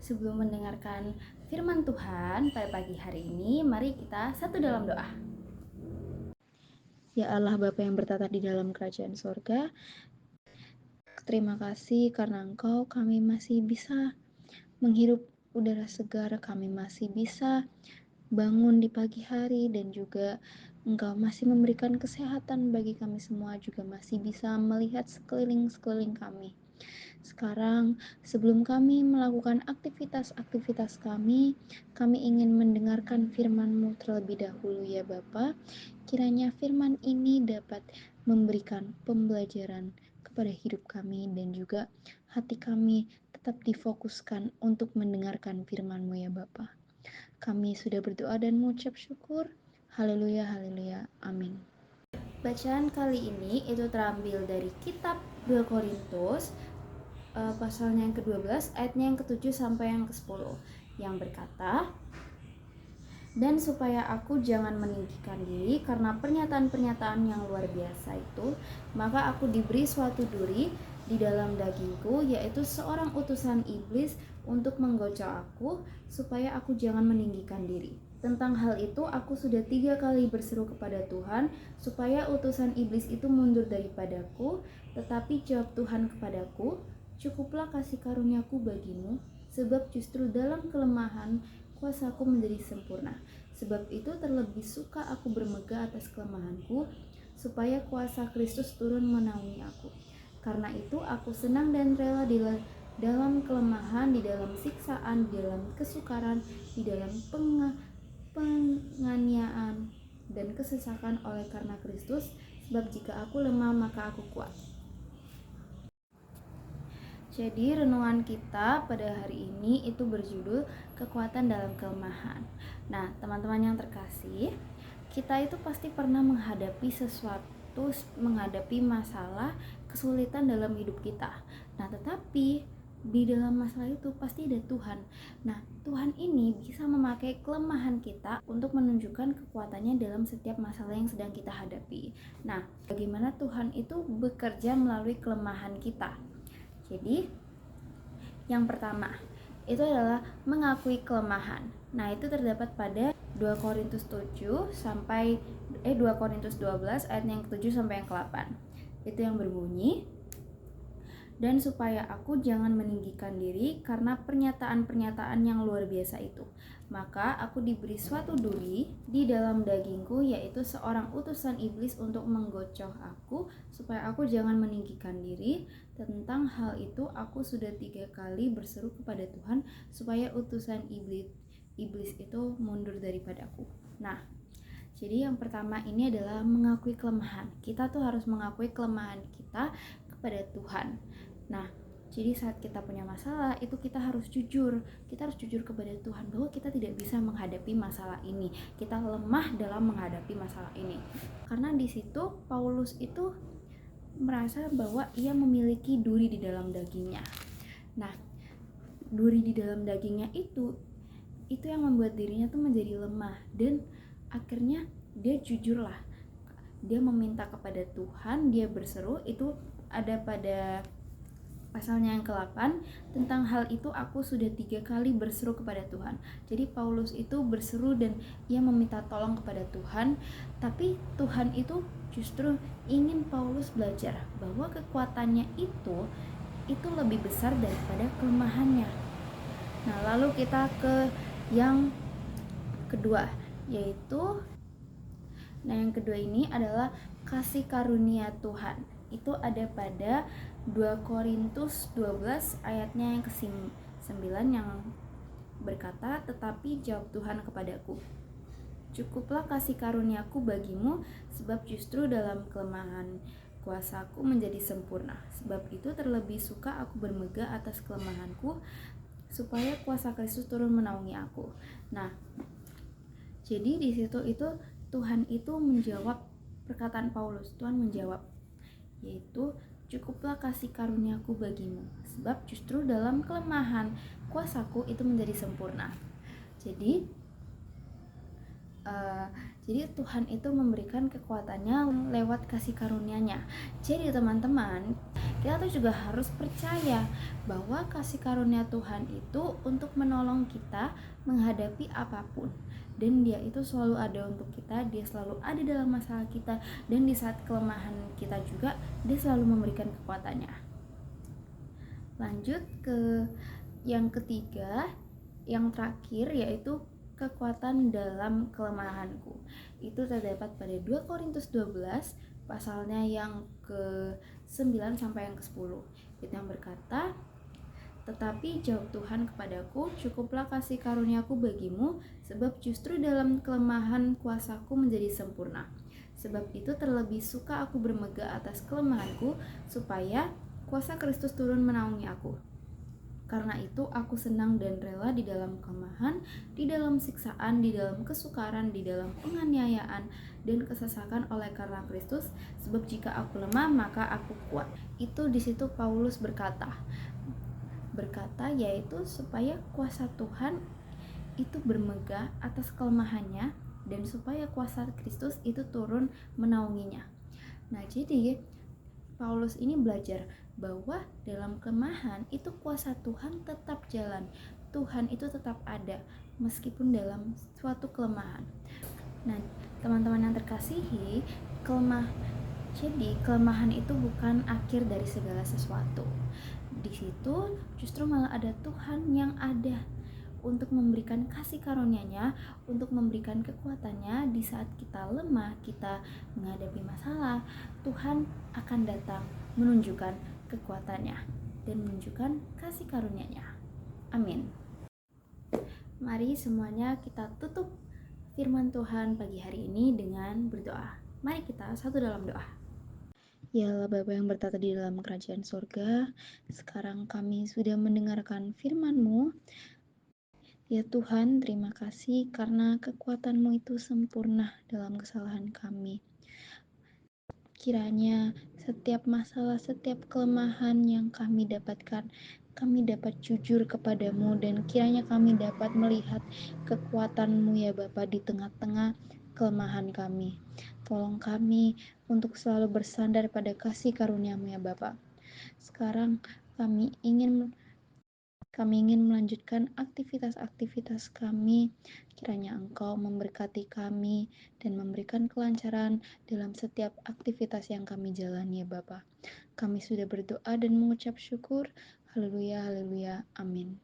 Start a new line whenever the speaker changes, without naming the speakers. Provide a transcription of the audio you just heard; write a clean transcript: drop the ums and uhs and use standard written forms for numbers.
sebelum mendengarkan firman Tuhan pada pagi hari ini, mari kita satu dalam doa.
Ya Allah Bapa yang bertata di dalam kerajaan sorga, terima kasih karena Engkau kami masih bisa menghirup udara segar, kami masih bisa bangun di pagi hari, dan juga Engkau masih memberikan kesehatan bagi kami semua, juga masih bisa melihat sekeliling kami. Sekarang, sebelum kami melakukan aktivitas kami ingin mendengarkan firman-Mu terlebih dahulu ya Bapa. Kiranya firman ini dapat memberikan pembelajaran kepada hidup kami, dan juga hati kami tetap difokuskan untuk mendengarkan firman-Mu ya Bapa. Kami sudah berdoa dan mengucap syukur. Haleluya, haleluya, amin.
Bacaan kali ini itu terambil dari kitab 2 Korintus pasalnya yang ke-12 ayatnya yang ke-7 sampai yang ke-10 yang berkata, dan supaya aku jangan meninggikan diri karena pernyataan-pernyataan yang luar biasa itu, maka aku diberi suatu duri di dalam dagingku, yaitu seorang utusan iblis untuk menggocok aku, supaya aku jangan meninggikan diri. Tentang hal itu aku sudah 3 kali berseru kepada Tuhan supaya utusan iblis itu mundur daripadaku, tetapi jawab Tuhan kepadaku, cukuplah kasih karuniaku bagimu, sebab justru dalam kelemahan kuasaku menjadi sempurna. Sebab itu terlebih suka aku bermegah atas kelemahanku, supaya kuasa Kristus turun menaungi aku. Karena itu aku senang dan rela di dalam kelemahan, di dalam siksaan, di dalam kesukaran, di dalam penganiayaan dan kesesakan oleh karena Kristus. Sebab jika aku lemah maka aku kuat. Jadi renungan kita pada hari ini itu berjudul kekuatan dalam kelemahan. Nah, teman-teman yang terkasih, kita itu pasti pernah menghadapi sesuatu, menghadapi masalah, kesulitan dalam hidup kita. Nah, tetapi di dalam masalah itu pasti ada Tuhan. Nah, Tuhan ini bisa memakai kelemahan kita untuk menunjukkan kekuatannya dalam setiap masalah yang sedang kita hadapi. Nah, bagaimana Tuhan itu bekerja melalui kelemahan kita? Jadi, yang pertama itu adalah mengakui kelemahan. Nah, itu terdapat pada 2 Korintus 7 sampai 2 Korintus 12 ayat yang ke-7 sampai yang ke-8. Itu yang berbunyi, dan supaya aku jangan meninggikan diri karena pernyataan-pernyataan yang luar biasa itu, maka aku diberi suatu duri di dalam dagingku, yaitu seorang utusan iblis untuk menggocok aku, supaya aku jangan meninggikan diri. Tentang hal itu aku sudah 3 kali berseru kepada Tuhan supaya utusan iblis itu mundur daripadaku. Nah, jadi yang pertama ini adalah mengakui kelemahan. Kita tuh harus mengakui kelemahan kita kepada Tuhan. Nah, jadi saat kita punya masalah, itu kita harus jujur. Kita harus jujur kepada Tuhan bahwa kita tidak bisa menghadapi masalah ini. Kita lemah dalam menghadapi masalah ini. Karena di situ Paulus itu merasa bahwa ia memiliki duri di dalam dagingnya. Nah, duri di dalam dagingnya itu yang membuat dirinya tuh menjadi lemah, dan akhirnya dia jujurlah. Dia meminta kepada Tuhan, dia berseru, itu ada pada pasalnya yang ke-8, tentang hal itu aku sudah 3 kali berseru kepada Tuhan. Jadi Paulus itu berseru dan ia meminta tolong kepada Tuhan, tapi Tuhan itu justru ingin Paulus belajar bahwa kekuatannya itu lebih besar daripada kelemahannya. Nah, lalu kita ke yang kedua, yaitu yang kedua ini adalah kasih karunia Tuhan. Itu ada pada 2 Korintus 12 ayatnya yang ke-9 yang berkata, tetapi jawab Tuhan kepadaku, cukuplah kasih karuniaku bagimu, sebab justru dalam kelemahan kuasaku menjadi sempurna. Sebab itu terlebih suka aku bermegah atas kelemahanku, supaya kuasa Kristus turun menaungi aku. Nah, jadi di situ itu Tuhan itu menjawab perkataan Paulus. Tuhan menjawab, yaitu cukuplah kasih karuniaku bagimu, sebab justru dalam kelemahan kuasaku itu menjadi sempurna. Jadi Jadi Tuhan itu memberikan kekuatannya lewat kasih karunia-Nya. Jadi teman-teman, kita tuh juga harus percaya bahwa kasih karunia Tuhan itu untuk menolong kita menghadapi apapun. Dan dia itu selalu ada untuk kita, dia selalu ada dalam masalah kita, dan di saat kelemahan kita juga, dia selalu memberikan kekuatannya. Lanjut ke yang ketiga, yang terakhir, yaitu kekuatan dalam kelemahanku. Itu terdapat pada 2 Korintus 12 pasalnya yang ke-9 sampai yang ke-10. Itu yang berkata, tetapi jawab Tuhan kepadaku, cukuplah kasih karuniaku bagimu, sebab justru dalam kelemahan kuasaku menjadi sempurna. Sebab itu terlebih suka aku bermegah atas kelemahanku, supaya kuasa Kristus turun menaungi aku. Karena itu aku senang dan rela di dalam kelemahan, di dalam siksaan, di dalam kesukaran, di dalam penganiayaan dan kesesakan oleh karena Kristus, sebab jika aku lemah maka aku kuat. Itu di situ Paulus berkata yaitu supaya kuasa Tuhan itu bermegah atas kelemahannya dan supaya kuasa Kristus itu turun menaunginya. Nah, jadi Paulus ini belajar bahwa dalam kelemahan itu kuasa Tuhan tetap jalan. Tuhan itu tetap ada meskipun dalam suatu kelemahan. Nah, teman-teman yang terkasihi, jadi kelemahan itu bukan akhir dari segala sesuatu. Di situ justru malah ada Tuhan yang ada untuk memberikan kasih karunia-Nya, untuk memberikan kekuatannya di saat kita lemah, kita menghadapi masalah. Tuhan akan datang menunjukkan kekuatannya dan menunjukkan kasih karunia-Nya. Amin. Mari semuanya kita tutup firman Tuhan pagi hari ini dengan berdoa. Mari kita satu dalam doa.
Ya Allah Bapa yang bertata di dalam kerajaan surga, sekarang kami sudah mendengarkan firman-Mu. Ya Tuhan, terima kasih karena kekuatan-Mu itu sempurna dalam kesalahan kami. Kiranya setiap masalah, setiap kelemahan yang kami dapatkan, kami dapat jujur kepadamu, dan kiranya kami dapat melihat kekuatan-Mu ya Bapa di tengah-tengah kelemahan kami. Tolong kami untuk selalu bersandar pada kasih karunia-Mu ya Bapa. Sekarang kami ingin melanjutkan aktivitas-aktivitas kami. Kiranya Engkau memberkati kami dan memberikan kelancaran dalam setiap aktivitas yang kami jalani ya Bapa. Kami sudah berdoa dan mengucap syukur. Haleluya, haleluya, amin.